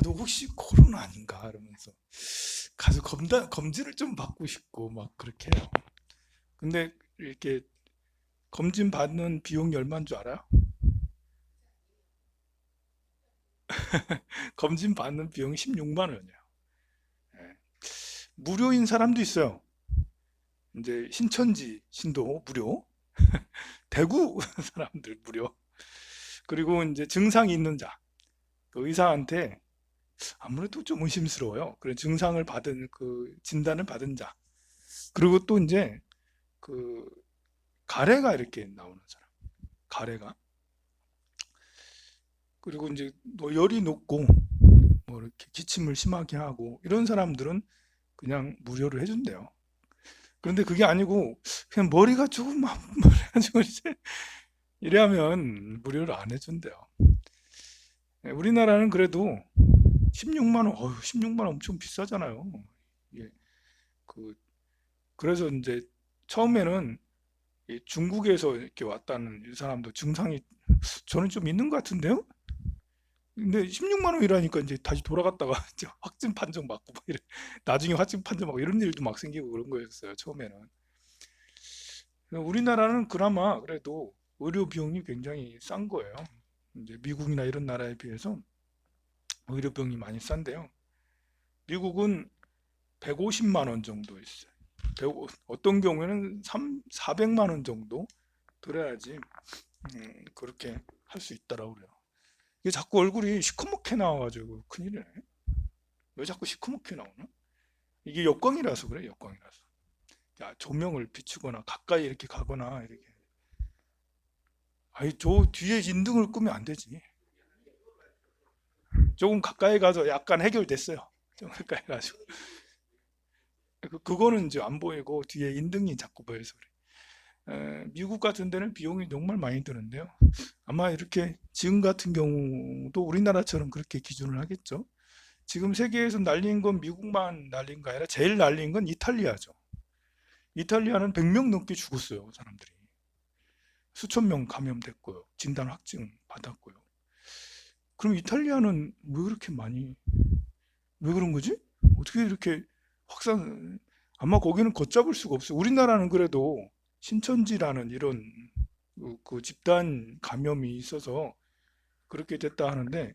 나도 혹시 코로나 아닌가 이러면서 가서 검진을 좀 받고 싶고 막 그렇게 해요. 근데 이렇게 검진 받는 비용이 얼마인 줄 알아요? 검진 받는 비용이 16만 원이에요. 예. 무료인 사람도 있어요. 이제 신천지 신도 무료, 대구 사람들 무료. 그리고 이제 증상이 있는 자, 그 의사한테 아무래도 좀 의심스러워요. 그래 증상을 받은 그 진단을 받은 자. 그리고 또 이제 그 가래가 이렇게 나오는 사람. 가래가. 그리고 이제 뭐 열이 높고 뭐 이렇게 기침을 심하게 하고 이런 사람들은 그냥 무료로 해준대요. 그런데 그게 아니고 그냥 머리가 조금 그래가지고 이제 이래하면 무료로 안 해준대요. 예, 우리나라는 그래도 16만 원, 16만 원 엄청 비싸잖아요. 예, 그 그래서 이제 처음에는 이 중국에서 이렇게 왔다는 이 사람도 증상이 저는 좀 있는 것 같은데요? 근데 16만 원이라니까 이제 다시 돌아갔다가 이제 확진 판정 받고 막 나중에 확진 판정 받고 이런 일도 막 생기고 그런 거였어요, 처음에는. 우리나라는 그나마 그래도 의료 비용이 굉장히 싼 거예요. 이제 미국이나 이런 나라에 비해서 의료 비용이 많이 싼데요. 미국은 150만 원 정도 있어요. 어떤 경우에는 400만 원 정도 들어야지 그렇게 할 수 있다라고 그래요. 이게 자꾸 얼굴이 시커멓게 나와가지고 큰일이네. 왜 자꾸 시커멓게 나오나? 이게 역광이라서 그래, 역광이라서. 야, 조명을 비추거나 가까이 이렇게 가거나 이렇게. 아니, 저 뒤에 인등을 끄면 안 되지. 조금 가까이 가서 약간 해결됐어요. 좀 가까이 가지고. 그거는 이제 안 보이고 뒤에 인등이 자꾸 보여서 그래. 미국 같은 데는 비용이 정말 많이 드는데요. 아마 이렇게 지금 같은 경우도 우리나라처럼 그렇게 기준을 하겠죠. 지금 세계에서 날린 건 미국만 날린 거 아니라 제일 날린 건 이탈리아죠. 이탈리아는 100명 넘게 죽었어요, 사람들이. 수천 명 감염됐고요. 진단 확증 받았고요. 그럼 이탈리아는 왜 그렇게 많이, 왜 그런 거지? 어떻게 이렇게 확산, 아마 거기는 걷잡을 수가 없어요. 우리나라는 그래도 신천지라는 이런 그 집단 감염이 있어서 그렇게 됐다 하는데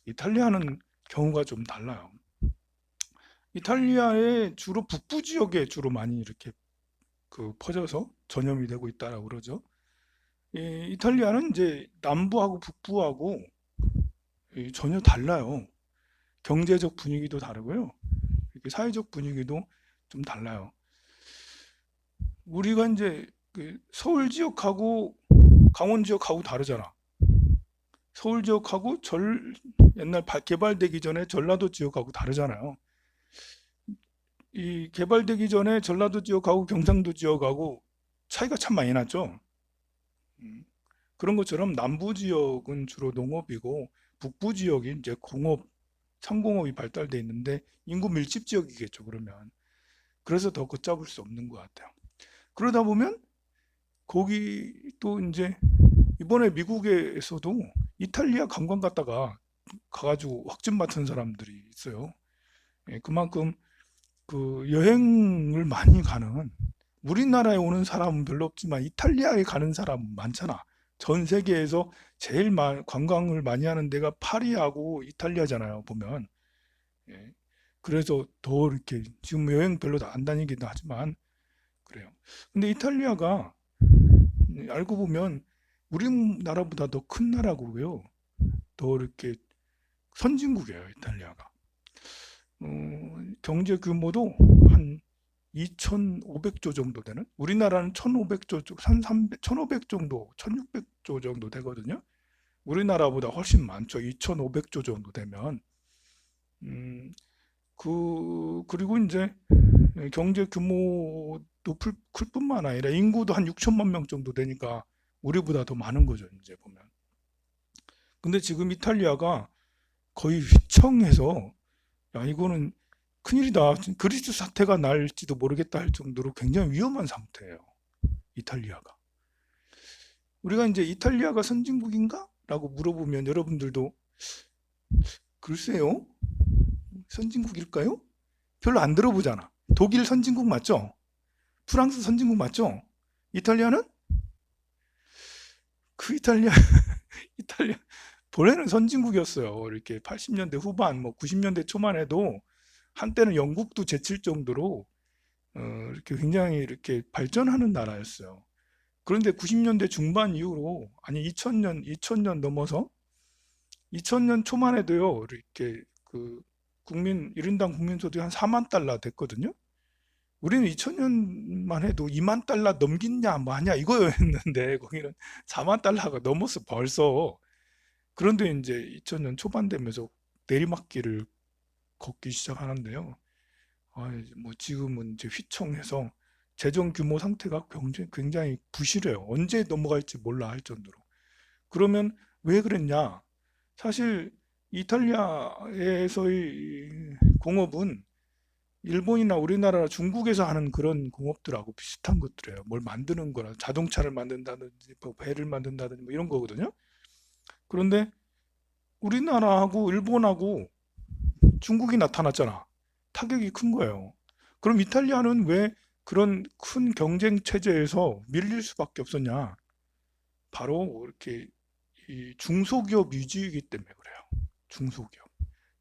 이탈리아는 경우가 좀 달라요. 이탈리아의 주로 북부 지역에 주로 많이 이렇게 그 퍼져서 전염이 되고 있다라고 그러죠. 이탈리아는 이제 남부하고 북부하고 전혀 달라요. 경제적 분위기도 다르고요. 이렇게 사회적 분위기도 좀 달라요. 우리가 이제 그 서울 지역하고 강원 지역하고 다르잖아. 서울 지역하고 옛날 개발되기 전에 전라도 지역하고 다르잖아요. 이 개발되기 전에 전라도 지역하고 경상도 지역하고 차이가 참 많이 났죠. 음, 그런 것처럼 남부 지역은 주로 농업이고 북부 지역이 이제 공업, 상공업이 발달돼 있는데 인구 밀집 지역이겠죠, 그러면. 그래서 더 걷잡을 수 없는 것 같아요. 그러다 보면 거기 또 이제 이번에 미국에서도 이탈리아 관광 갔다가 가가지고 확진 맡은 사람들이 있어요. 예, 그만큼 그 여행을 많이 가는 우리나라에 오는 사람은 별로 없지만 이탈리아에 가는 사람은 많잖아. 전 세계에서 제일 관광을 많이 하는 데가 파리하고 이탈리아잖아요, 보면. 예. 그래서 더 이렇게 지금 여행 별로 안 다니긴 하지만 그래요. 근데 이탈리아가 알고 보면 우리나라보다 더 큰 나라고요. 더 이렇게 선진국이에요, 이탈리아가. 경제 규모도 한 2,500조 정도 되는? 우리나라는 1,500조, 한 1,500 정도, 1,600조 정도 되거든요. 우리나라보다 훨씬 많죠. 2,500조 정도 되면. 음, 그리고 이제 경제 규모도 클 뿐만 아니라 인구도 한 6천만 명 정도 되니까 우리보다 더 많은 거죠, 이제 보면. 근데 지금 이탈리아가 거의 휘청해서 야, 이거는 큰일이다. 그리스 사태가 날지도 모르겠다 할 정도로 굉장히 위험한 상태예요. 이탈리아가. 우리가 이제 이탈리아가 선진국인가? 라고 물어보면 여러분들도 글쎄요. 선진국일까요? 별로 안 들어보잖아. 독일 선진국 맞죠? 프랑스 선진국 맞죠? 이탈리아는? 그 이탈리아, 이탈리아, 본래는 선진국이었어요. 이렇게 80년대 후반, 뭐 90년대 초만 해도 한때는 영국도 제칠 정도로 이렇게 굉장히 이렇게 발전하는 나라였어요. 그런데 90년대 중반 이후로, 아니 2000년 넘어서 2000년 초만 해도요, 이렇게 그 국민 1인당 국민 소득이 한 4만 달러 됐거든요. 우리는 2000년만 해도 2만 달러 넘긴냐 뭐하냐 이거였는데 거기는 4만 달러가 넘었어 벌써. 그런데 이제 2000년 초반 되면서 내리막길을 걷기 시작하는데요. 뭐 지금은 이제 휘청해서 재정 규모 상태가 굉장히 부실해요. 언제 넘어갈지 몰라 할 정도로. 그러면 왜 그랬냐? 사실 이탈리아에서의 공업은 일본이나 우리나라, 중국에서 하는 그런 공업들하고 비슷한 것들이에요. 뭘 만드는 거라, 자동차를 만든다든지 뭐 배를 만든다든지 뭐 이런 거거든요. 그런데 우리나라하고 일본하고 중국이 나타났잖아. 타격이 큰 거예요. 그럼 이탈리아는 왜 그런 큰 경쟁 체제에서 밀릴 수밖에 없었냐? 바로 이렇게 이 중소기업 위주이기 때문에 그래요. 중소기업.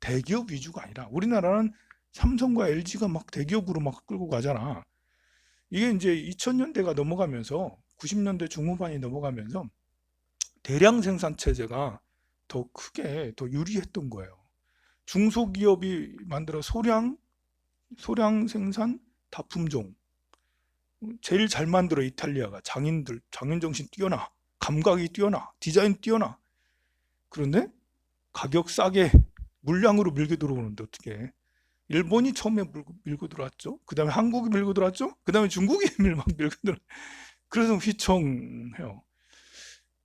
대기업 위주가 아니라 우리나라는 삼성과 LG가 막 대기업으로 막 끌고 가잖아. 이게 이제 2000년대가 넘어가면서 90년대 중후반이 넘어가면서 대량 생산 체제가 더 크게 더 유리했던 거예요. 중소기업이 만들어 소량 생산 다품종. 제일 잘 만들어 이탈리아가. 장인 정신 뛰어나, 감각이 뛰어나, 디자인 뛰어나. 그런데 가격 싸게 물량으로 밀고 들어오는데 어떻게? 일본이 처음에 밀고 들어왔죠. 그 다음에 한국이 밀고 들어왔죠. 그 다음에 중국이 밀고 들어. 그래서 휘청해요.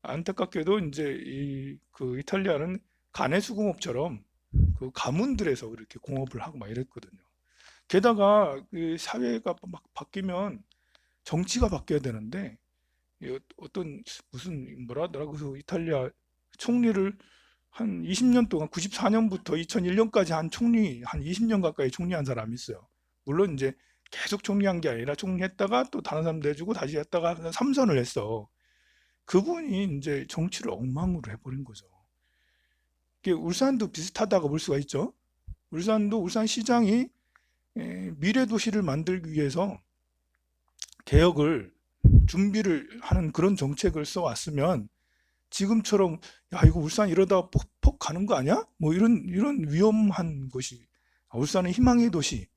안타깝게도 이제 그 이탈리아는 가내수공업처럼 그 가문들에서 이렇게 공업을 하고 막 이랬거든요. 게다가 그 사회가 막 바뀌면 정치가 바뀌어야 되는데 어떤 무슨 뭐라 하더라. 그래서 이탈리아 총리를 한 20년 동안 94년부터 2001년까지 한 총리 한 20년 가까이 총리한 사람이 있어요. 물론 이제 계속 총리한 게 아니라 총리했다가 또 다른 사람 내주고 다시 했다가 3선을 했어. 그분이 이제 정치를 엉망으로 해버린 거죠. 이게 울산도 비슷하다고 볼 수가 있죠. 울산도 울산시장이 미래 도시를 만들기 위해서 개혁을 준비를 하는 그런 정책을 써왔으면 지금처럼 야 이거 울산 이러다 폭 가는 거 아니야? 뭐 이런 위험한 것이 울산은 희망의 도시,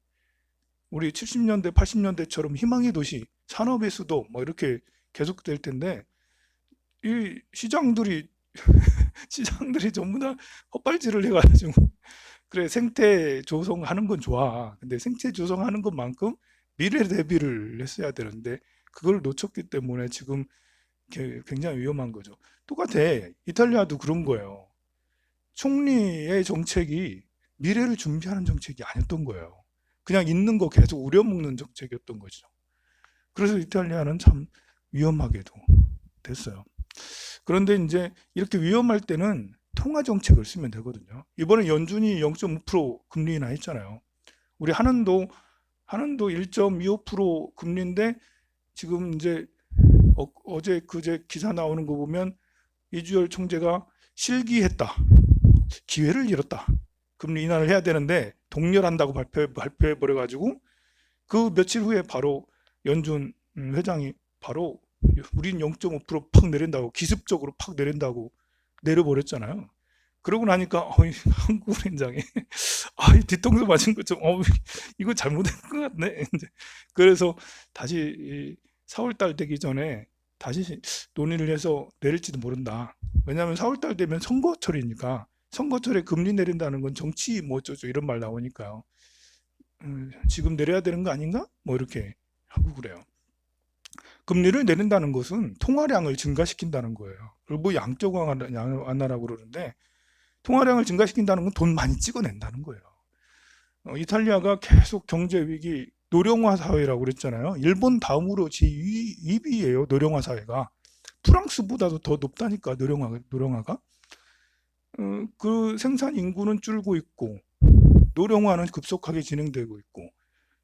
우리 70년대 80년대처럼 희망의 도시, 산업의 수도 뭐 이렇게 계속될 텐데 이 시장들이 전부 다 헛발질을 해가지고 그래 생태 조성하는 건 좋아. 근데 생태 조성하는 것만큼 미래 대비를 했어야 되는데 그걸 놓쳤기 때문에 지금 굉장히 위험한 거죠. 똑같아. 이탈리아도 그런 거예요. 총리의 정책이 미래를 준비하는 정책이 아니었던 거예요. 그냥 있는 거 계속 우려먹는 정책이었던 거죠. 그래서 이탈리아는 참 위험하게도 됐어요. 그런데 이제 이렇게 위험할 때는 통화 정책을 쓰면 되거든요. 이번에 연준이 0.5% 금리 인하 했잖아요. 우리 한은도 1.25% 금리인데 지금 이제 어제 그제 기사 나오는 거 보면 이주열 총재가 실기했다. 기회를 잃었다. 금리 인하를 해야 되는데 동렬한다고 발표해 버려 가지고 그 며칠 후에 바로 연준 회장이 바로 우린 0.5%팍 내린다고 기습적으로 팍 내린다고 내려버렸잖아요. 그러고 나니까 한국은행장이 뒤통수 맞은 것좀 이거 잘못된 것 같네. 그래서 다시 4월달 되기 전에 다시 논의를 해서 내릴지도 모른다. 왜냐하면 4월달 되면 선거철이니까 선거철에 금리 내린다는 건 정치 뭐 어쩌죠 이런 말 나오니까요. 지금 내려야 되는 거 아닌가? 뭐 이렇게 하고 그래요. 금리를 내린다는 것은 통화량을 증가시킨다는 거예요. 그리고 뭐 양적 완화라고 그러는데 통화량을 증가시킨다는 건 돈 많이 찍어낸다는 거예요. 이탈리아가 계속 경제 위기, 노령화 사회라고 그랬잖아요. 일본 다음으로 제2위예요. 노령화 사회가. 프랑스보다도 더 높다니까 노령화가. 그 생산 인구는 줄고 있고 노령화는 급속하게 진행되고 있고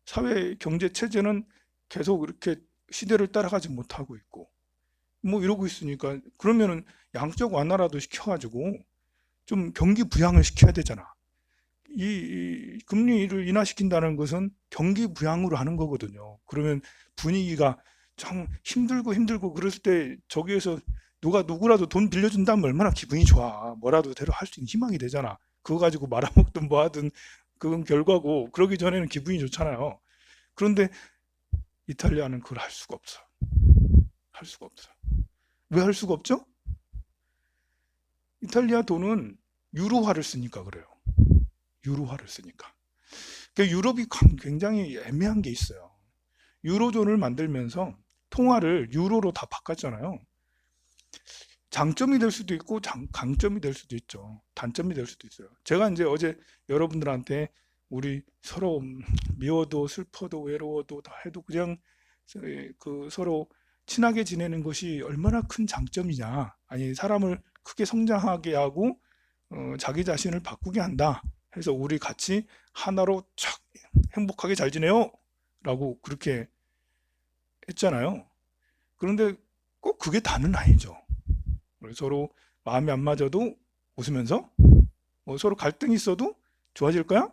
사회 경제 체제는 계속 이렇게 시대를 따라가지 못하고 있고 뭐 이러고 있으니까 그러면은 양적 완화라도 시켜가지고 좀 경기 부양을 시켜야 되잖아. 이 금리를 인하시킨다는 것은 경기 부양으로 하는 거거든요. 그러면 분위기가 참 힘들고 그랬을 때 저기에서 누가 누구라도 돈 빌려준다면 얼마나 기분이 좋아. 뭐라도 대로 할 수 있는 희망이 되잖아. 그거 가지고 말아먹든 뭐 하든 그건 결과고 그러기 전에는 기분이 좋잖아요. 그런데 이탈리아는 그걸 할 수가 없어. 할 수가 없어. 왜 할 수가 없죠? 이탈리아 돈은 유로화를 쓰니까 그래요. 유로화를 쓰니까. 그러니까 유럽이 굉장히 애매한 게 있어요. 유로존을 만들면서 통화를 유로로 다 바꿨잖아요. 장점이 될 수도 있고 강점이 될 수도 있죠. 단점이 될 수도 있어요. 제가 이제 어제 여러분들한테 우리 서로 미워도 슬퍼도 외로워도 다 해도 그냥 그 서로 친하게 지내는 것이 얼마나 큰 장점이냐. 아니 사람을 크게 성장하게 하고 자기 자신을 바꾸게 한다. 해서 우리 같이 하나로 촥 행복하게 잘 지내요. 라고 그렇게 했잖아요. 그런데 꼭 그게 다는 아니죠. 서로 마음이 안 맞아도 웃으면서 뭐 서로 갈등이 있어도 좋아질 거야?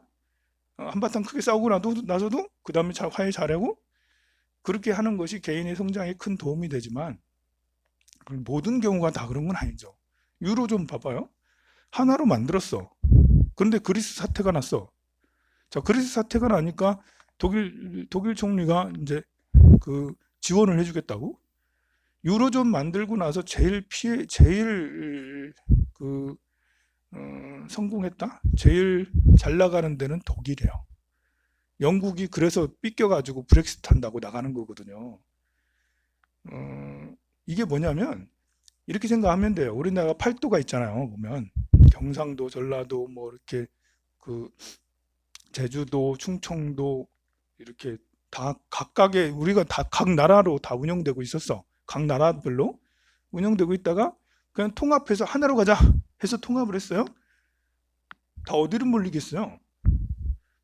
한바탕 크게 싸우고 나서도 그 다음에 화해 잘하고 그렇게 하는 것이 개인의 성장에 큰 도움이 되지만 모든 경우가 다 그런 건 아니죠. 유로 좀 봐봐요. 하나로 만들었어. 그런데 그리스 사태가 났어. 자, 그리스 사태가 나니까 독일 총리가 이제 그 지원을 해주겠다고? 유로존 만들고 나서 제일 그 성공했다? 제일 잘 나가는 데는 독일이에요. 영국이 그래서 삐껴가지고 브렉시트 한다고 나가는 거거든요. 이게 뭐냐면 이렇게 생각하면 돼요. 우리나라가 팔도가 있잖아요. 보면 경상도, 전라도, 뭐 이렇게 그 제주도, 충청도 이렇게 다 각각의 우리가 다 각 나라로 다 운영되고 있었어. 각 나라별로 운영되고 있다가 그냥 통합해서 하나로 가자 해서 통합을 했어요. 다 어디로 몰리겠어요?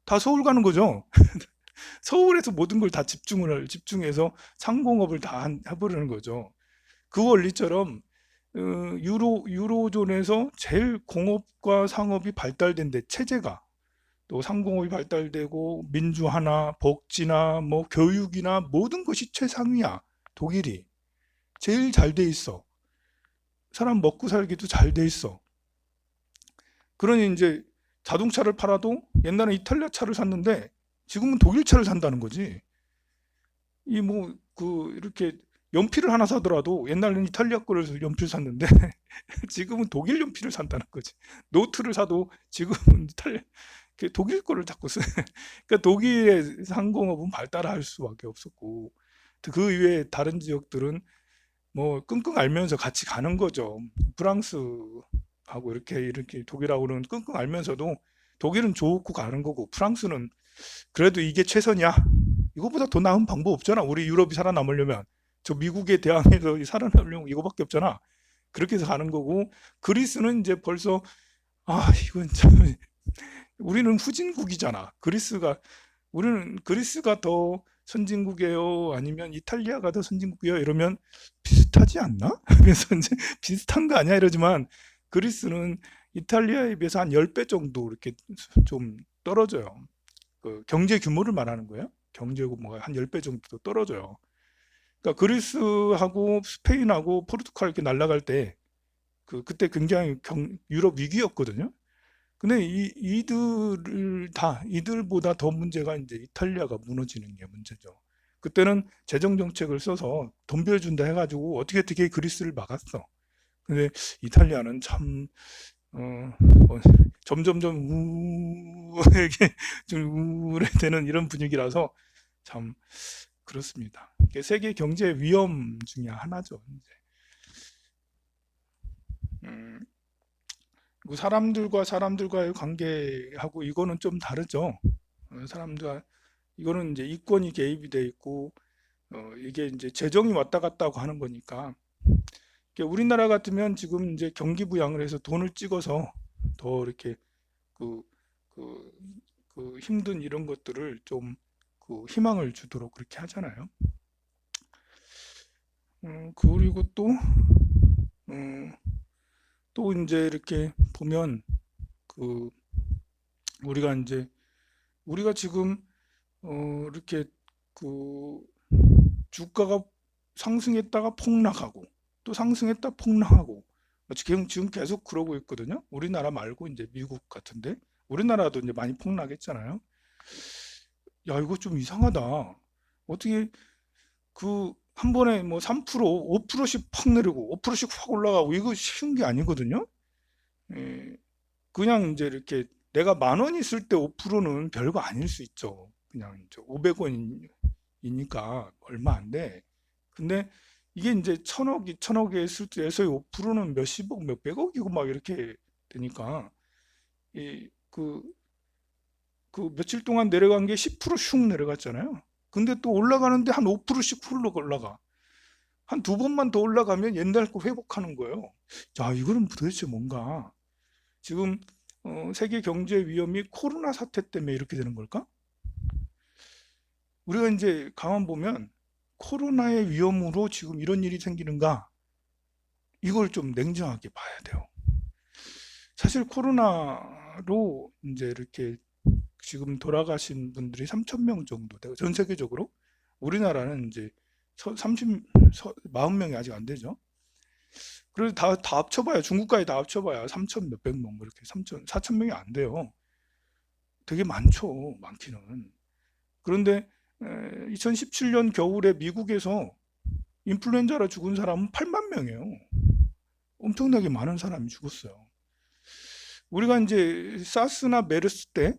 다 서울 가는 거죠. 서울에서 모든 걸 다 집중해서 상공업을 다 해버리는 거죠. 그 원리처럼 유로존에서 제일 공업과 상업이 발달된 데 체제가 또 상공업이 발달되고 민주화나 복지나 뭐 교육이나 모든 것이 최상위야. 독일이 제일 잘 돼 있어. 사람 먹고 살기도 잘 돼 있어. 그러니 이제 자동차를 팔아도 옛날에 이탈리아 차를 샀는데 지금은 독일 차를 산다는 거지. 이 뭐 그 이렇게 연필을 하나 사더라도 옛날에는 이탈리아 거를 연필 샀는데 지금은 독일 연필을 산다는 거지. 노트를 사도 지금은 독일 거를 자꾸 쓰. 그러니까 독일의 상공업은 발달할 수밖에 없었고 그 이외에 다른 지역들은 뭐 끙끙 앓면서 같이 가는 거죠. 프랑스하고 이렇게 독일하고는 끙끙 앓면서도 독일은 좋고 가는 거고 프랑스는 그래도 이게 최선이야. 이거보다 더 나은 방법 없잖아. 우리 유럽이 살아남으려면 저 미국에 대항해서 살아남으려면 이거밖에 없잖아. 그렇게 해서 가는 거고 그리스는 이제 벌써 이건 참 우리는 후진국이잖아. 우리는 그리스가 더 선진국이에요? 아니면 이탈리아가 더 선진국이에요? 이러면 비슷하지 않나? 그래서 이제 비슷한 거 아니야? 이러지만 그리스는 이탈리아에 비해서 한 10배 정도 이렇게 좀 떨어져요. 그 경제 규모를 말하는 거예요. 경제 규모가 한 10배 정도 떨어져요. 그러니까 그리스하고 스페인하고 포르투갈 이렇게 날아갈 때 그때 굉장히 유럽 위기였거든요. 근데 이들보다 더 문제가 이제 이탈리아가 무너지는 게 문제죠. 그때는 재정 정책을 써서 돈 빌려준다 해가지고 어떻게 그리스를 막았어. 근데 이탈리아는 참 어, 점점점 우에게 좀 우울해되는 이런 분위기라서 참 그렇습니다. 이게 세계 경제 위험 중에 하나죠. 이제. 음, 사람들과의 관계하고 이거는 좀 다르죠. 사람들 이거는 이제 이권이 개입이 돼 있고 이게 이제 재정이 왔다 갔다 하고 하는 거니까 우리나라 같으면 지금 이제 경기 부양을 해서 돈을 찍어서 더 이렇게 그, 그 힘든 이런 것들을 좀 그 희망을 주도록 그렇게 하잖아요. 그리고 어, 또 이제 이렇게 보면 그 우리가 이제 우리가 지금 이렇게 그 주가가 상승했다가 폭락하고 또 상승했다 폭락하고 지금 계속 그러고 있거든요. 우리나라 말고 이제 미국 같은데 우리나라도 이제 많이 폭락했잖아요. 야, 이거 좀 이상하다. 어떻게 그 한 번에 뭐 3%, 5%씩 팍 내리고 5%씩 확 올라가고 이거 쉬운 게 아니거든요. 예, 그냥 이제 이렇게 내가 10,000원 있을 때 5%는 별거 아닐 수 있죠. 그냥 이제 500원이니까 얼마 안 돼. 근데 이게 이제 1,000억이 했을 때에서의 5%는 몇십억, 몇백억이고 막 이렇게 되니까 그 며칠 동안 내려간 게 10%슉 내려갔잖아요. 근데 또 올라가는데 한 5%씩 훌러 올라가. 한 두 번만 더 올라가면 옛날 거 회복하는 거예요. 자, 이거는 도대체 뭔가 지금 세계 경제 위험이 코로나 사태 때문에 이렇게 되는 걸까? 우리가 이제 가만 보면 코로나의 위험으로 지금 이런 일이 생기는가? 이걸 좀 냉정하게 봐야 돼요. 사실 코로나로 이제 이렇게 지금 돌아가신 분들이 3,000명 정도 되고 전 세계적으로 우리나라는 이제 40명이 아직 안 되죠. 그래서 다 합쳐봐야 중국까지 다 합쳐봐야 3천 몇백 명 그렇게 3천 4천 명이 안 돼요. 되게 많죠. 많기는. 그런데 2017년 겨울에 미국에서 인플루엔자로 죽은 사람은 8만 명이에요. 엄청나게 많은 사람이 죽었어요. 우리가 이제 사스나 메르스 때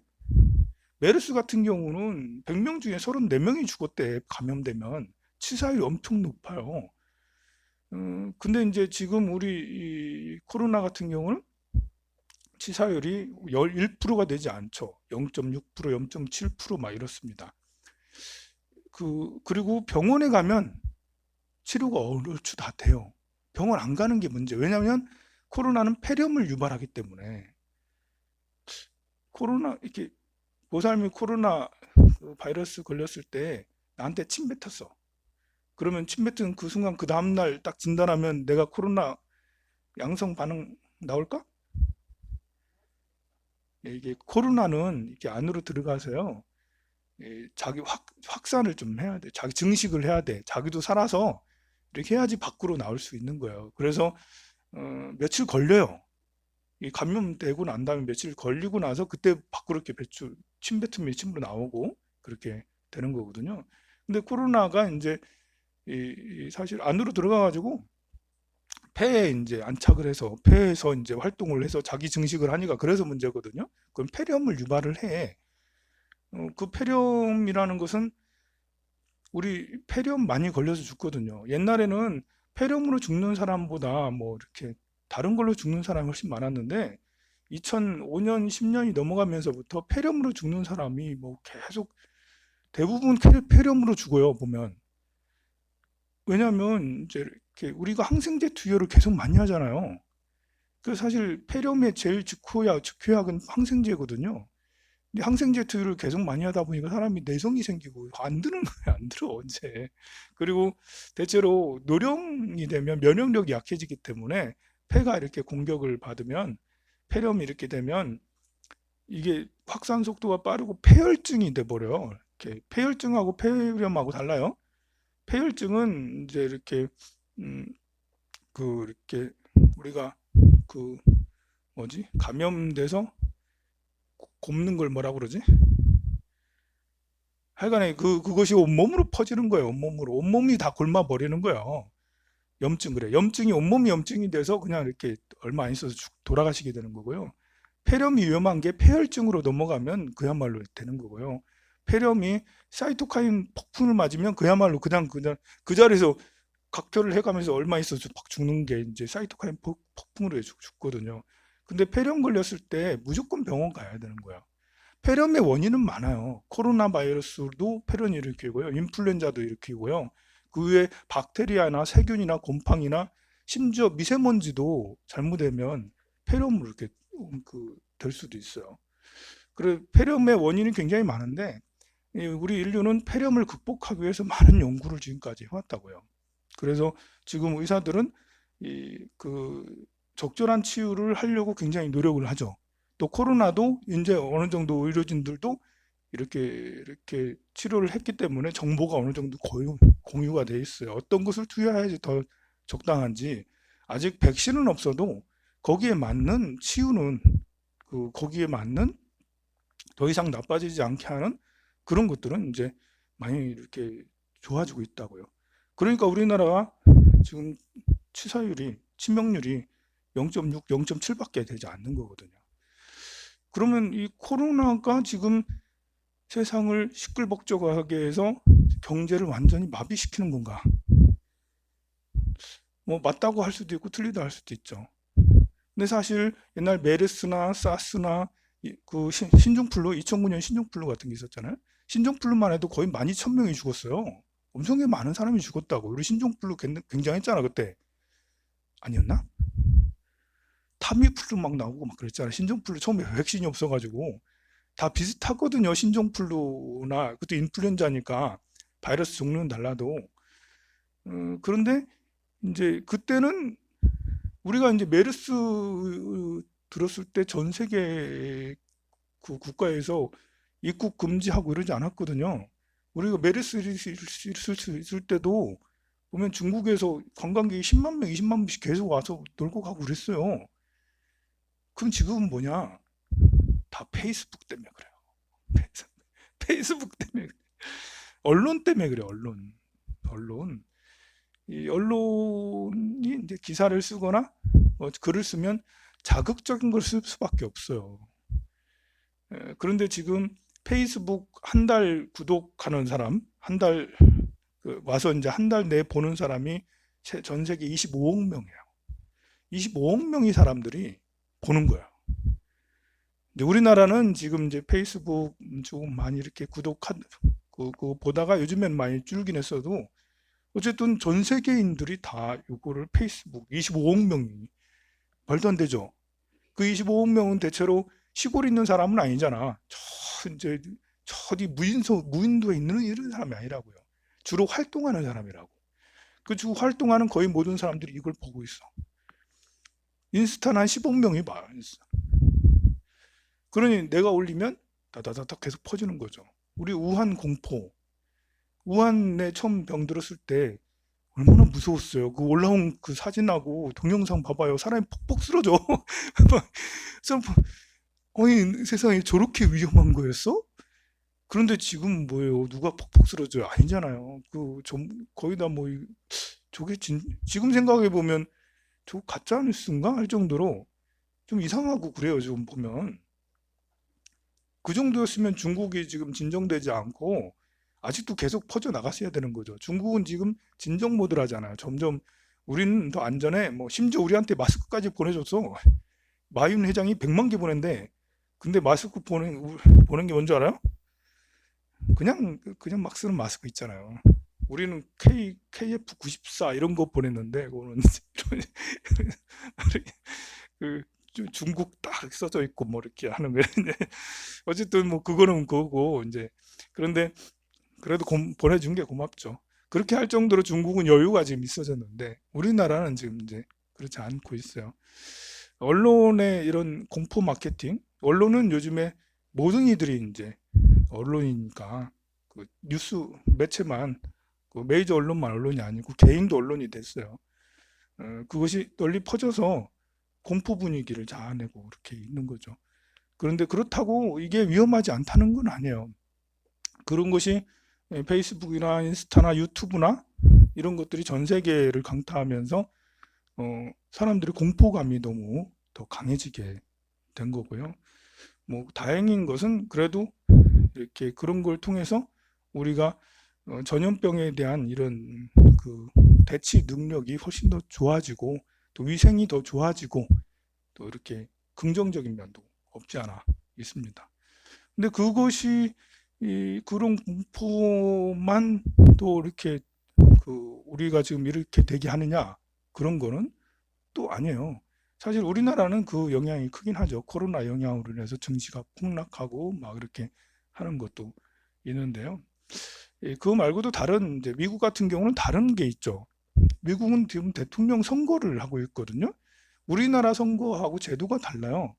메르스 같은 경우는 100명 중에 34명이 죽었대. 감염되면 치사율이 엄청 높아요. 근데 이제 지금 우리 이 코로나 같은 경우는 치사율이 11%가 되지 않죠. 0.6%, 0.7%막 이렇습니다. 그리고 병원에 가면 치료가 얼추 다 돼요. 병원 안 가는 게 문제. 왜냐하면 코로나는 폐렴을 유발하기 때문에 코로나 이렇게 보살미 코로나 그 바이러스 걸렸을 때 나한테 침 뱉었어. 그러면 침 뱉은 그 순간 그 다음날 딱 진단하면 내가 코로나 양성 반응 나올까? 이게 코로나는 이렇게 안으로 들어가서요. 자기 확산을 좀 해야 돼. 자기 증식을 해야 돼. 자기도 살아서 이렇게 해야지 밖으로 나올 수 있는 거예요. 그래서 며칠 걸려요. 이 감염되고 난 다음에 며칠 걸리고 나서 그때 밖으로 이렇게 침 뱉으면 침으로 나오고 그렇게 되는 거거든요. 근데 코로나가 이제 사실 안으로 들어가가지고 폐에 이제 안착을 해서 폐에서 이제 활동을 해서 자기 증식을 하니까 그래서 문제거든요. 그럼 폐렴을 유발을 해. 그 폐렴이라는 것은 우리 폐렴 많이 걸려서 죽거든요. 옛날에는 폐렴으로 죽는 사람보다 뭐 이렇게 다른 걸로 죽는 사람이 훨씬 많았는데 2005년, 10년이 넘어가면서부터 폐렴으로 죽는 사람이 뭐 계속 대부분 폐렴으로 죽어요, 보면. 왜냐하면 이제 이렇게 우리가 항생제 투여를 계속 많이 하잖아요. 그 사실 폐렴의 제일 직효약은 항생제거든요. 근데 항생제 투여를 계속 많이 하다 보니까 사람이 내성이 생기고 안 드는 거예요. 안 들어 언제. 그리고 대체로 노령이 되면 면역력이 약해지기 때문에 폐가 이렇게 공격을 받으면 폐렴이 이렇게 되면 이게 확산 속도가 빠르고 폐혈증이 돼 버려요. 이렇게 폐혈증하고 폐렴하고 달라요. 폐혈증은 이제 이렇게 음, 이렇게 우리가 그 뭐지 감염돼서 곱는 걸 뭐라 그러지? 하여간에 그것이 온몸으로 퍼지는 거예요. 온몸으로 온몸이 다 곪아 버리는 거예요. 염증 그래. 염증이 온몸이 염증이 돼서 그냥 이렇게 얼마 안 있어서 돌아가시게 되는 거고요. 폐렴이 위험한 게 폐혈증으로 넘어가면 그야말로 되는 거고요. 폐렴이 사이토카인 폭풍을 맞으면 그야말로 그냥 그 자리에서 각별을 해가면서 얼마 있어서 막 죽는 게 이제 사이토카인 폭풍으로 죽거든요. 근데 폐렴 걸렸을 때 무조건 병원 가야 되는 거야. 폐렴의 원인은 많아요. 코로나 바이러스도 폐렴을 일으키고요. 인플루엔자도 일으키고요. 그 외에 박테리아나 세균이나 곰팡이나 심지어 미세먼지도 잘못되면 폐렴으로 이렇게 될 수도 있어요. 그래 폐렴의 원인이 굉장히 많은데 우리 인류는 폐렴을 극복하기 위해서 많은 연구를 지금까지 해왔다고요. 그래서 지금 의사들은 그 적절한 치유를 하려고 굉장히 노력을 하죠. 또 코로나도 이제 어느 정도 의료진들도 이렇게 치료를 했기 때문에 정보가 어느 정도 공유가 돼 있어요. 어떤 것을 투여해야지 더 적당한지. 아직 백신은 없어도 거기에 맞는 치유는 거기에 맞는 더 이상 나빠지지 않게 하는 그런 것들은 이제 많이 이렇게 좋아지고 있다고요. 그러니까 우리나라가 지금 치명률이 0.6, 0.7밖에 되지 않는 거거든요. 그러면 이 코로나가 지금 세상을 시끌벅적하게 해서 경제를 완전히 마비시키는 건가? 뭐 맞다고 할 수도 있고 틀리다 할 수도 있죠. 근데 사실 옛날 메르스나 사스나 그 신종플루 2009년 신종플루 같은 게 있었잖아요. 신종플루만 해도 거의 12,000명이 죽었어요. 엄청나게 많은 사람이 죽었다고. 우리 신종플루 굉장했잖아 그때. 아니었나? 타미플루 막 나오고 막 그랬잖아. 신종플루 처음에 백신이 없어가지고 다 비슷하거든요. 신종플루나 그것도 인플루엔자니까 바이러스 종류는 달라도. 그런데 이제 그때는 우리가 이제 메르스 들었을 때 전 세계 그 국가에서 입국 금지하고 이러지 않았거든요. 우리가 메르스 있을 때도 보면 중국에서 관광객이 10만 명, 20만 명씩 계속 와서 놀고 가고 그랬어요. 그럼 지금은 뭐냐? 다 페이스북 때문에 그래요. 페이스북 때문에. 언론 때문에 그래, 언론. 언론. 이 언론이 이제 기사를 쓰거나 글을 쓰면 자극적인 걸 쓸 수밖에 없어요. 그런데 지금 페이스북 한 달 구독하는 사람, 한 달 와서 이제 한 달 내 보는 사람이 전 세계 25억 명이에요. 25억 명의 사람들이 보는 거야. 우리나라는 지금 이제 페이스북 조금 많이 이렇게 그 보다가 요즘엔 많이 줄긴 했어도 어쨌든 전 세계인들이 다 요거를 페이스북 25억 명이 말도 안 되죠. 그 25억 명은 대체로 시골에 있는 사람은 아니잖아. 이제 어디 무인도에 있는 이런 사람이 아니라고요. 주로 활동하는 사람이라고. 그 주로 활동하는 거의 모든 사람들이 이걸 보고 있어. 인스타는 한 10억 명이 봐. 그러니 내가 올리면 다다다닥 계속 퍼지는 거죠. 우리 우한 공포. 우한에 처음 병 들었을 때 얼마나 무서웠어요. 그 올라온 그 사진하고 동영상 봐봐요. 사람이 퍽퍽 쓰러져. 아니 세상에 저렇게 위험한 거였어? 그런데 지금 뭐예요? 누가 퍽퍽 쓰러져요? 아니잖아요. 거의 다 뭐 저게 지금 생각해 보면 저 가짜 뉴스인가 할 정도로 좀 이상하고 그래요. 지금 보면 그 정도였으면 중국이 지금 진정되지 않고 아직도 계속 퍼져 나갔어야 되는 거죠. 중국은 지금 진정 모드라잖아요. 점점 우리는 더 안전해. 뭐 심지어 우리한테 마스크까지 보내줬어. 마윤 회장이 100만 개 보낸대. 근데 마스크 보낸 게 뭔지 알아요? 그냥 막 쓰는 마스크 있잖아요. 우리는 KF94 이런 거 보냈는데 그거는 그 중국 딱 써져 있고 뭐 이렇게 하는 거예요. 어쨌든 뭐 그거는 그거고 이제 그런데 그래도 보내준 게 고맙죠. 그렇게 할 정도로 중국은 여유가 지금 있어졌는데 우리나라는 지금 이제 그렇지 않고 있어요. 언론의 이런 공포 마케팅, 언론은 요즘에 모든 이들이 이제 언론이니까 그 뉴스 매체만 그 메이저 언론만 언론이 아니고 개인도 언론이 됐어요. 그것이 널리 퍼져서 공포 분위기를 자아내고 이렇게 있는 거죠. 그런데 그렇다고 이게 위험하지 않다는 건 아니에요. 그런 것이 페이스북이나 인스타나 유튜브나 이런 것들이 전 세계를 강타하면서 사람들의 공포감이 너무 더 강해지게 된 거고요. 뭐 다행인 것은 그래도 이렇게 그런 걸 통해서 우리가 전염병에 대한 이런 그 대치 능력이 훨씬 더 좋아지고 또 위생이 더 좋아지고 또 이렇게 긍정적인 면도 없지 않아 있습니다. 근데 그것이 그런 공포만 또 이렇게 우리가 지금 이렇게 되게 하느냐 그런 거는 또 아니에요. 사실 우리나라는 그 영향이 크긴 하죠. 코로나 영향으로 인해서 증시가 폭락하고 막 이렇게 하는 것도 있는데요. 예, 그거 말고도 다른 이제 미국 같은 경우는 다른 게 있죠. 미국은 지금 대통령 선거를 하고 있거든요. 우리나라 선거하고 제도가 달라요.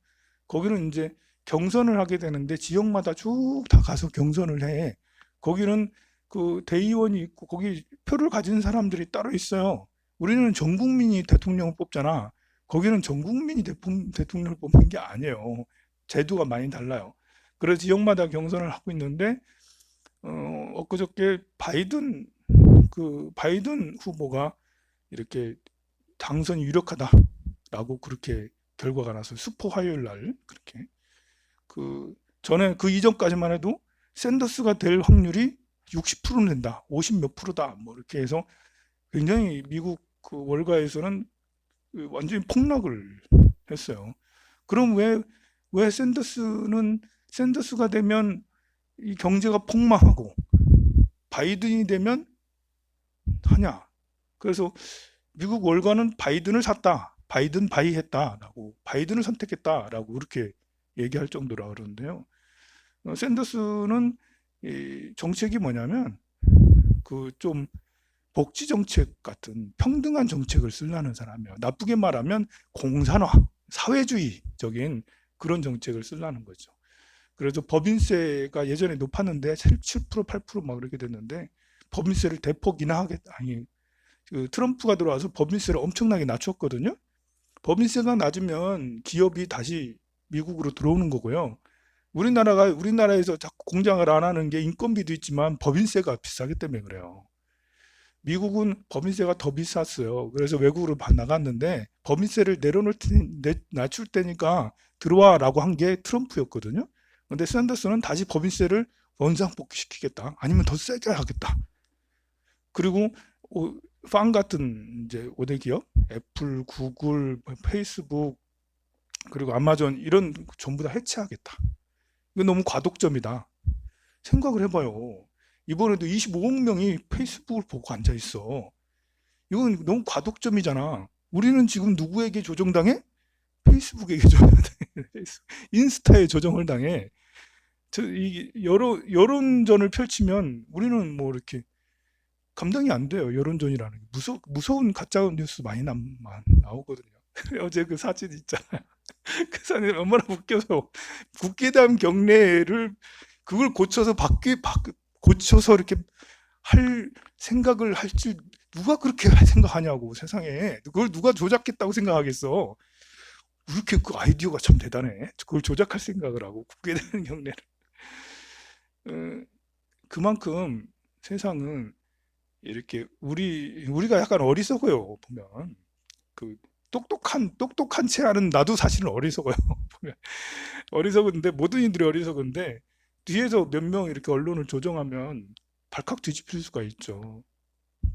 거기는 이제 경선을 하게 되는데 지역마다 쭉 다 가서 경선을 해. 거기는 그 대의원이 있고 거기 표를 가진 사람들이 따로 있어요. 우리는 전 국민이 대통령을 뽑잖아. 거기는 전 국민이 대통령을 뽑는 게 아니에요. 제도가 많이 달라요. 그래서 지역마다 경선을 하고 있는데 엊그저께 바이든 후보가 이렇게 당선이 유력하다라고 그렇게 결과가 나서 슈퍼 화요일 날 그렇게 그 전에 그 이전까지만 해도 샌더스가 될 확률이 60%는 된다, 50 몇 프로다, 뭐 이렇게 해서 굉장히 미국 그 월가에서는 완전히 폭락을 했어요. 그럼 왜 샌더스가 되면 이 경제가 폭망하고 바이든이 되면 하냐? 그래서 미국 월가는 바이든을 샀다, 바이든 바이했다라고, 바이든을 선택했다라고 이렇게 얘기할 정도라 그러는데요. 샌더스는 이 정책이 뭐냐면 그 좀 복지 정책 같은 평등한 정책을 쓰려는 사람이에요. 나쁘게 말하면 공산화, 사회주의적인 그런 정책을 쓰려는 거죠. 그래서 법인세가 예전에 높았는데 7%, 8%막 이렇게 됐는데 법인세를 대폭 인하하겠다. 아니, 그 트럼프가 들어와서 법인세를 엄청나게 낮췄거든요. 법인세가 낮으면 기업이 다시 미국으로 들어오는 거고요. 우리나라에서 자꾸 공장을 안 하는 게 인건비도 있지만 법인세가 비싸기 때문에 그래요. 미국은 법인세가 더 비쌌어요. 그래서 외국으로 나갔는데 법인세를 낮출 때니까 들어와라고 한 게 트럼프였거든요. 근데 샌더스는 다시 법인세를 원상복귀시키겠다. 아니면 더 세게 하겠다. 그리고 판 같은 이제 5대 기업, 애플, 구글, 페이스북, 그리고 아마존 이런 전부 다 해체하겠다. 이건 너무 과독점이다. 생각을 해봐요. 이번에도 25억 명이 페이스북을 보고 앉아 있어. 이건 너무 과독점이잖아. 우리는 지금 누구에게 조정당해? 페이스북에게 조정당해. 인스타에 조정을 당해. 이 여론전을 펼치면 우리는 뭐 이렇게 감당이 안 돼요. 여론전이라는 게. 무서운 가짜 뉴스 많이 나오거든요. 어제 그 사진 있잖아요. 그 사진 얼마나 웃겨서 국회의원 경례를 그걸 고쳐서 이렇게 할 생각을 할지 누가 그렇게 생각하냐고 세상에. 그걸 누가 조작했다고 생각하겠어. 이렇게 그 아이디어가 참 대단해. 그걸 조작할 생각을 하고 국회의원 경례를. 그만큼 세상은 이렇게 우리가 약간 어리석어요. 보면 그 똑똑한 채아는 나도 사실은 어리석어요. 보면 어리석은데 모든 이들이 어리석은데 뒤에서 몇 명 이렇게 언론을 조정하면 발칵 뒤집힐 수가 있죠.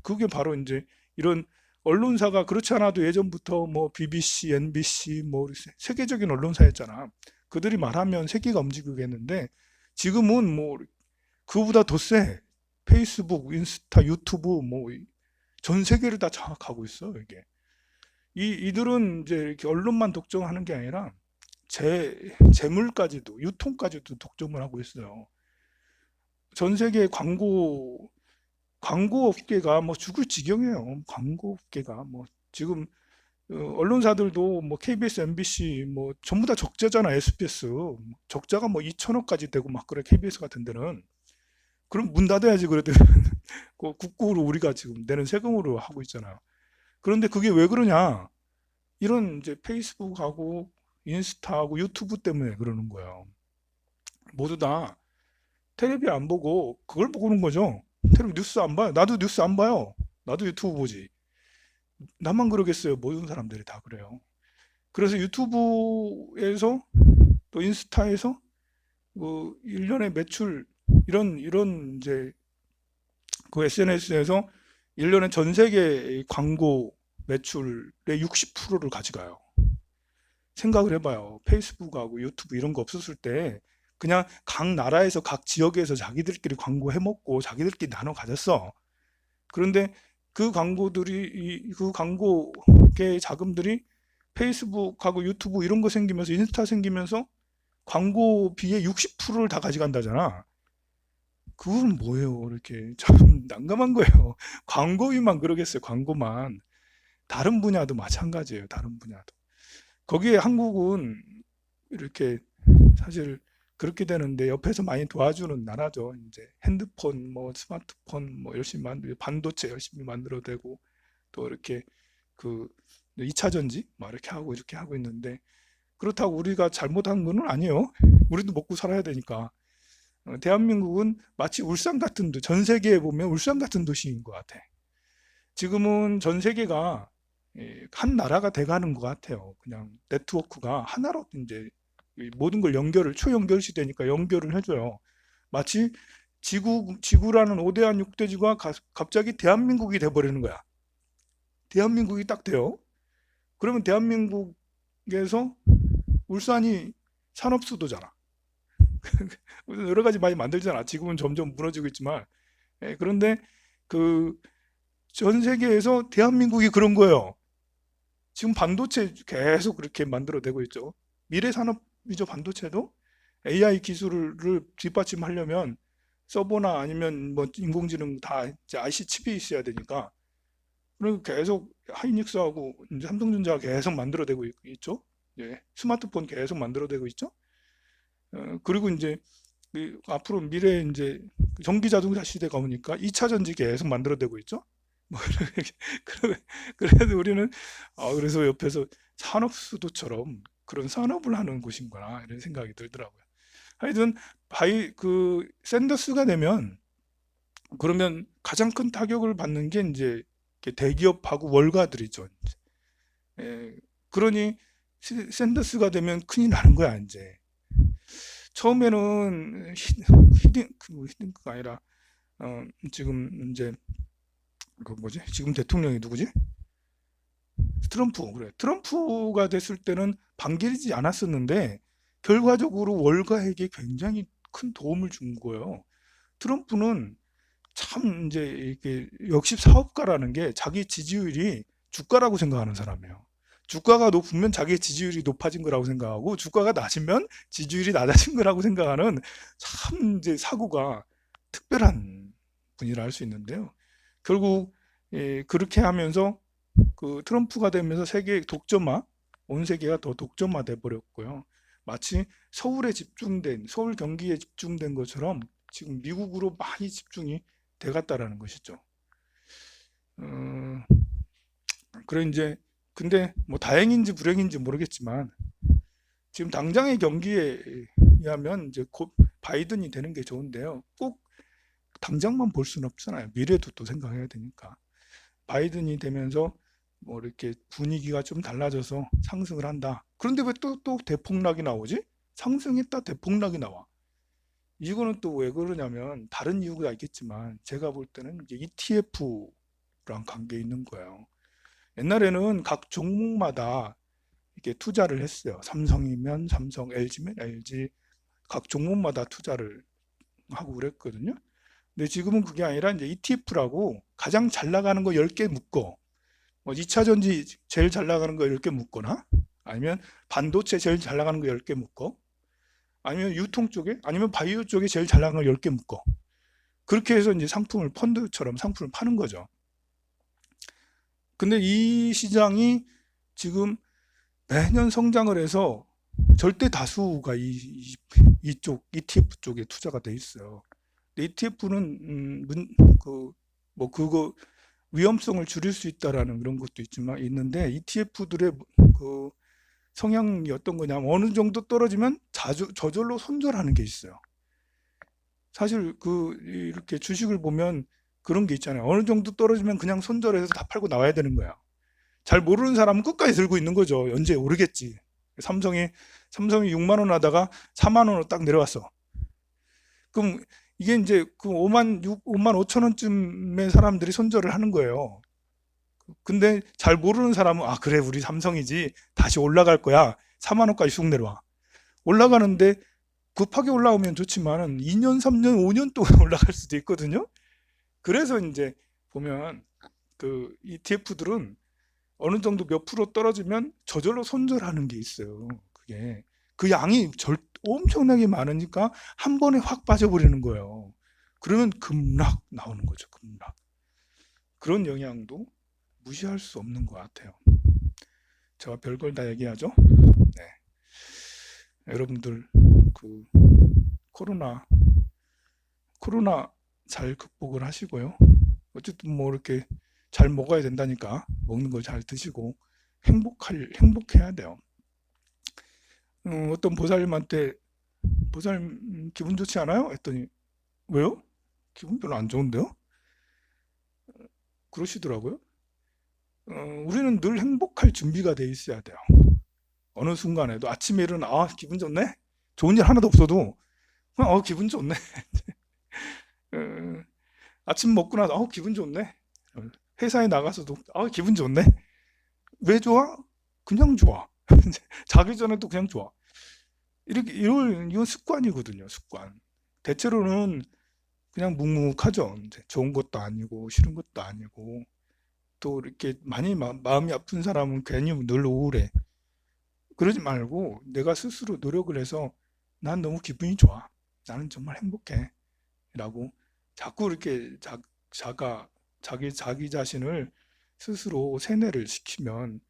그게 바로 이제 이런 언론사가 그렇지 않아도 예전부터 뭐 BBC, NBC 뭐 세계적인 언론사였잖아. 그들이 말하면 세계가 움직이겠는데 지금은 뭐 그보다 더 세. 페이스북, 인스타, 유튜브 뭐 전 세계를 다 장악하고 있어, 이게. 이들은 이제 이렇게 언론만 독점하는 게 아니라 재물까지도, 유통까지도 독점을 하고 있어요. 전 세계 광고 업계가 뭐 죽을 지경이에요. 광고 업계가 뭐 지금 언론사들도 뭐 KBS, MBC 뭐 전부 다 적자잖아. SBS 적자가 뭐 2천억까지 되고 막 그래. KBS 같은 데는 그럼 문 닫아야지. 그래도 그 국고로 우리가 지금 내는 세금으로 하고 있잖아요. 그런데 그게 왜 그러냐? 이런 이제 페이스북하고 인스타하고 유튜브 때문에 그러는 거예요. 모두 다 텔레비 안 보고 그걸 보는 거죠. 텔레비 뉴스 안 봐요. 나도 뉴스 안 봐요. 나도 유튜브 보지. 나만 그러겠어요. 모든 사람들이 다 그래요. 그래서 유튜브에서 또 인스타에서 그 1년의 매출 이런 이제 그 SNS에서 1년에 전 세계 광고 매출의 60%를 가져가요. 생각을 해봐요. 페이스북하고 유튜브 이런 거 없었을 때 그냥 각 나라에서 각 지역에서 자기들끼리 광고 해먹고 자기들끼리 나눠 가졌어. 그런데 그 광고의 자금들이 페이스북하고 유튜브 이런 거 생기면서 인스타 생기면서 광고비의 60%를 다 가져간다잖아. 그건 뭐예요? 이렇게 참 난감한 거예요. 광고비만 그러겠어요. 광고만. 다른 분야도 마찬가지예요. 다른 분야도. 거기에 한국은 이렇게 사실 그렇게 되는데 옆에서 많이 도와주는 나라죠. 이제 핸드폰, 뭐 스마트폰 뭐 열심히 만들고 반도체 열심히 만들어대고 또 이렇게 그 2차 전지 막 이렇게 하고 있는데 그렇다고 우리가 잘못한 건 아니에요. 우리도 먹고 살아야 되니까. 대한민국은 마치 울산 같은 전 세계에 보면 울산 같은 도시인 것 같아. 지금은 전 세계가 한 나라가 돼가는 것 같아요. 그냥 네트워크가 하나로 이제 모든 걸 초연결 시대니까 연결을 해줘요. 마치 지구라는 5대한 6대지구가 갑자기 대한민국이 돼버리는 거야. 대한민국이 딱 돼요. 그러면 대한민국에서 울산이 산업수도잖아. 여러 가지 많이 만들잖아. 지금은 점점 무너지고 있지만. 그런데 그 전 세계에서 대한민국이 그런 거예요. 지금 반도체 계속 그렇게 만들어내고 있죠. 미래 산업이죠, 반도체도. AI 기술을 뒷받침하려면 서버나 아니면 뭐 인공지능 다 이제 IC 칩이 있어야 되니까. 그리고 계속 하이닉스하고 이제 삼성전자가 계속 만들어내고 있죠. 예, 스마트폰 계속 만들어내고 있죠. 그리고 이제 앞으로 미래 이제 전기 자동차 시대가 오니까 2차 전지 계속 만들어내고 있죠. 뭐 그래도 우리는 그래서 옆에서 산업 수도처럼 그런 산업을 하는 곳인구나 이런 생각이 들더라고요. 하여튼 샌더스가 되면 그러면 가장 큰 타격을 받는 게 이제 대기업하고 월가들이죠. 그러니 샌더스가 되면 큰일 나는 거야 이제. 처음에는 히딩크가 아니라 지금 이제 그 뭐지? 지금 대통령이 누구지? 트럼프. 그래. 트럼프가 됐을 때는 반기지 않았었는데 결과적으로 월가에게 굉장히 큰 도움을 준 거예요. 트럼프는 참 이제 이렇게 역시 사업가라는 게 자기 지지율이 주가라고 생각하는 사람이에요. 주가가 높으면 자기 지지율이 높아진 거라고 생각하고 주가가 낮으면 지지율이 낮아진 거라고 생각하는 참 이제 사고가 특별한 분이라 할 수 있는데요. 결국 그렇게 하면서 그 트럼프가 되면서 세계 독점화, 온 세계가 더 독점화돼 버렸고요. 마치 서울 경기에 집중된 것처럼 지금 미국으로 많이 집중이 돼갔다라는 것이죠. 그래 이제 근데 뭐 다행인지 불행인지 모르겠지만 지금 당장의 경기에 의하면 이제 곧 바이든이 되는 게 좋은데요. 꼭 당장만 볼 수는 없잖아요. 미래도 또 생각해야 되니까. 바이든이 되면서 뭐 이렇게 분위기가 좀 달라져서 상승을 한다. 그런데 왜 또 대폭락이 나오지? 상승했다 대폭락이 나와. 이거는 또 왜 그러냐면 다른 이유가 있겠지만 제가 볼 때는 이제 ETF랑 관계 있는 거예요. 옛날에는 각 종목마다 이렇게 투자를 했어요. 삼성이면 삼성, LG면 LG 각 종목마다 투자를 하고 그랬거든요. 근데 지금은 그게 아니라 이제 ETF라고 가장 잘 나가는 거 10개 묶어. 뭐 2차 전지 제일 잘 나가는 거 10개 묶거나 아니면 반도체 제일 잘 나가는 거 10개 묶어. 아니면 유통 쪽에 아니면 바이오 쪽에 제일 잘 나가는 거 10개 묶어. 그렇게 해서 이제 펀드처럼 상품을 파는 거죠. 근데 이 시장이 지금 매년 성장을 해서 절대 다수가 이쪽 ETF 쪽에 투자가 돼 있어요. ETF는 그거 위험성을 줄일 수 있다라는 그런 것도 있는데 ETF들의 그 성향이 어떤 거냐면 어느 정도 떨어지면 저절로 손절하는 게 있어요. 사실 이렇게 주식을 보면 그런 게 있잖아요. 어느 정도 떨어지면 그냥 손절해서 다 팔고 나와야 되는 거야. 잘 모르는 사람은 끝까지 들고 있는 거죠. 언제 오르겠지. 삼성이 6만 원 하다가 4만 원으로 딱 내려왔어. 그럼 이게 이제 그 5만 5천 원쯤의 사람들이 손절을 하는 거예요. 근데 잘 모르는 사람은 그래 우리 삼성이지 다시 올라갈 거야. 4만 원까지 쑥 내려와. 올라가는데 급하게 올라오면 좋지만은 2년, 3년, 5년 동안 올라갈 수도 있거든요. 그래서 이제 보면 그 ETF들은 어느 정도 몇 프로 떨어지면 저절로 손절하는 게 있어요. 그게 그 양이 엄청나게 많으니까 한 번에 확 빠져버리는 거예요. 그러면 급락 나오는 거죠. 급락. 그런 영향도 무시할 수 없는 것 같아요. 제가 별걸 다 얘기하죠. 네. 여러분들 그 코로나 잘 극복을 하시고요. 어쨌든 뭐 이렇게 잘 먹어야 된다니까 먹는 걸 잘 드시고 행복해야 돼요. 어떤 보살님한테 보살님 기분 좋지 않아요? 했더니 왜요? 기분 별로 안 좋은데요? 그러시더라고요. 우리는 늘 행복할 준비가 돼 있어야 돼요. 어느 순간에도 아침에 일어나 기분 좋네? 좋은 일 하나도 없어도 그냥 기분 좋네. 어, 아침 먹고 나서 기분 좋네. 회사에 나가서도 기분 좋네. 왜 좋아? 그냥 좋아. 자기 전에도 그냥 좋아. 이건 습관이거든요. 습관. 대체로는 그냥 묵묵하죠. 이제 좋은 것도 아니고 싫은 것도 아니고 또 이렇게 많이 마음이 아픈 사람은 괜히 늘 우울해. 그러지 말고 내가 스스로 노력을 해서 난 너무 기분이 좋아. 나는 정말 행복해. 라고 자꾸 이렇게 자기 자신을 스스로 세뇌를 시키면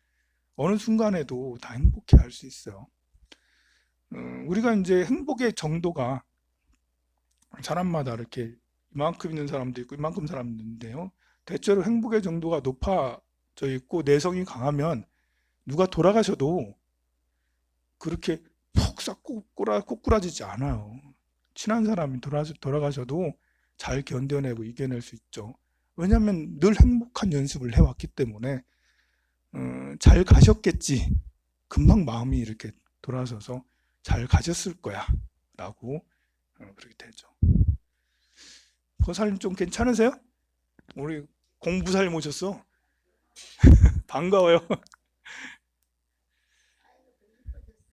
어느 순간에도 다 행복해 할 수 있어요. 우리가 이제 행복의 정도가 사람마다 이렇게 이만큼 있는 사람도 있고 이만큼 사람도 있는데요. 대체로 행복의 정도가 높아져 있고 내성이 강하면 누가 돌아가셔도 그렇게 푹 싹 꼬꾸라지지 않아요. 친한 사람이 돌아가셔도 잘 견뎌내고 이겨낼 수 있죠. 왜냐하면 늘 행복한 연습을 해왔기 때문에 잘 가셨겠지. 금방 마음이 이렇게 돌아서서 잘 가셨을 거야 라고 그렇게 되죠. 보살님 좀 괜찮으세요? 우리 공부살 모셨어. 반가워요.